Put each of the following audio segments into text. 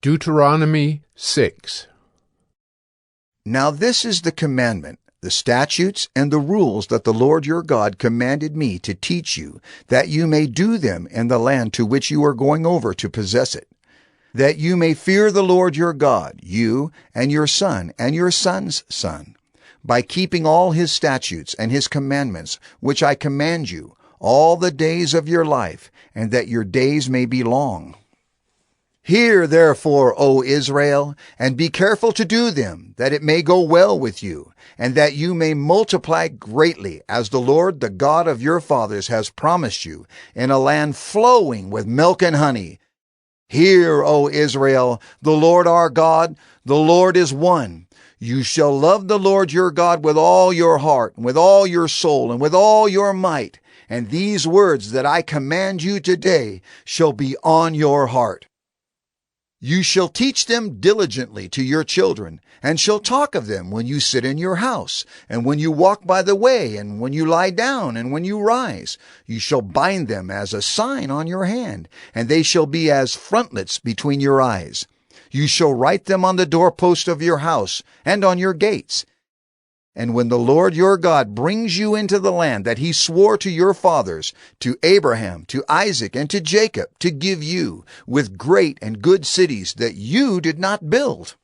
Deuteronomy 6. Now this is the commandment, the statutes, and the rules that the Lord your God commanded me to teach you, that you may do them in the land to which you are going over to possess it, that you may fear the Lord your God, you and your son and your son's son, by keeping all his statutes and his commandments, which I command you, all the days of your life, and that your days may be long. Hear therefore, O Israel, and be careful to do them, that it may go well with you, and that you may multiply greatly, as the Lord, the God of your fathers, has promised you, in a land flowing with milk and honey. Hear, O Israel, the Lord our God, the Lord is one. You shall love the Lord your God with all your heart, and with all your soul, and with all your might. And these words that I command you today shall be on your heart. You shall teach them diligently to your children, and shall talk of them when you sit in your house, and when you walk by the way, and when you lie down, and when you rise. You shall bind them as a sign on your hand, and they shall be as frontlets between your eyes. You shall write them on the doorpost of your house, and on your gates. And when the Lord your God brings you into the land that he swore to your fathers, to Abraham, to Isaac, and to Jacob, to give you, with great and good cities that you did not build,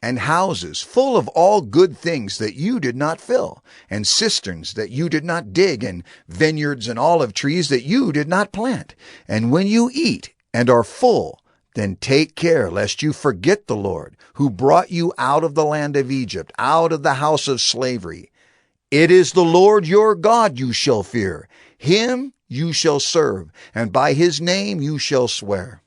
and houses full of all good things that you did not fill, and cisterns that you did not dig, and vineyards and olive trees that you did not plant, and when you eat and are full, then take care lest you forget the Lord, who brought you out of the land of Egypt, out of the house of slavery. It is the Lord your God you shall fear. Him you shall serve, and by his name you shall swear.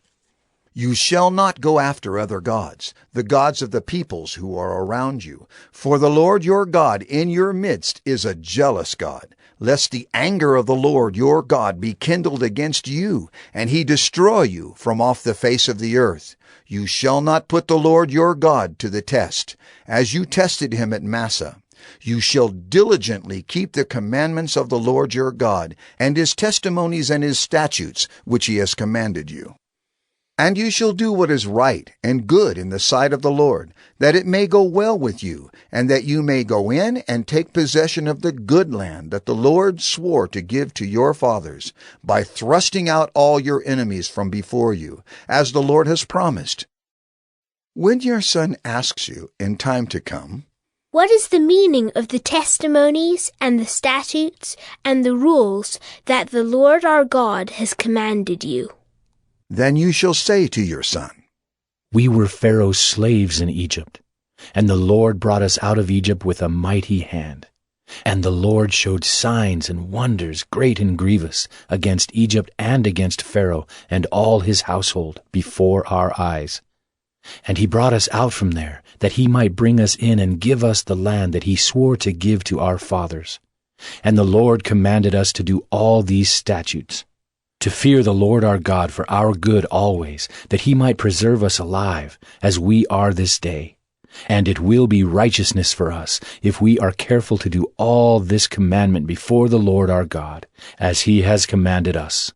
You shall not go after other gods, the gods of the peoples who are around you. For the Lord your God in your midst is a jealous God, lest the anger of the Lord your God be kindled against you, and he destroy you from off the face of the earth. You shall not put the Lord your God to the test, as you tested him at Massah. You shall diligently keep the commandments of the Lord your God, and his testimonies and his statutes, which he has commanded you. And you shall do what is right and good in the sight of the Lord, that it may go well with you, and that you may go in and take possession of the good land that the Lord swore to give to your fathers, by thrusting out all your enemies from before you, as the Lord has promised. When your son asks you in time to come, "What is the meaning of the testimonies and the statutes and the rules that the Lord our God has commanded you?" then you shall say to your son, We were Pharaoh's slaves in Egypt, and the Lord brought us out of Egypt with a mighty hand. And the Lord showed signs and wonders great and grievous against Egypt and against Pharaoh and all his household before our eyes. And he brought us out from there, that he might bring us in and give us the land that he swore to give to our fathers. And the Lord commanded us to do all these statutes, to fear the Lord our God for our good always, that he might preserve us alive, as we are this day. And it will be righteousness for us, if we are careful to do all this commandment before the Lord our God, as he has commanded us.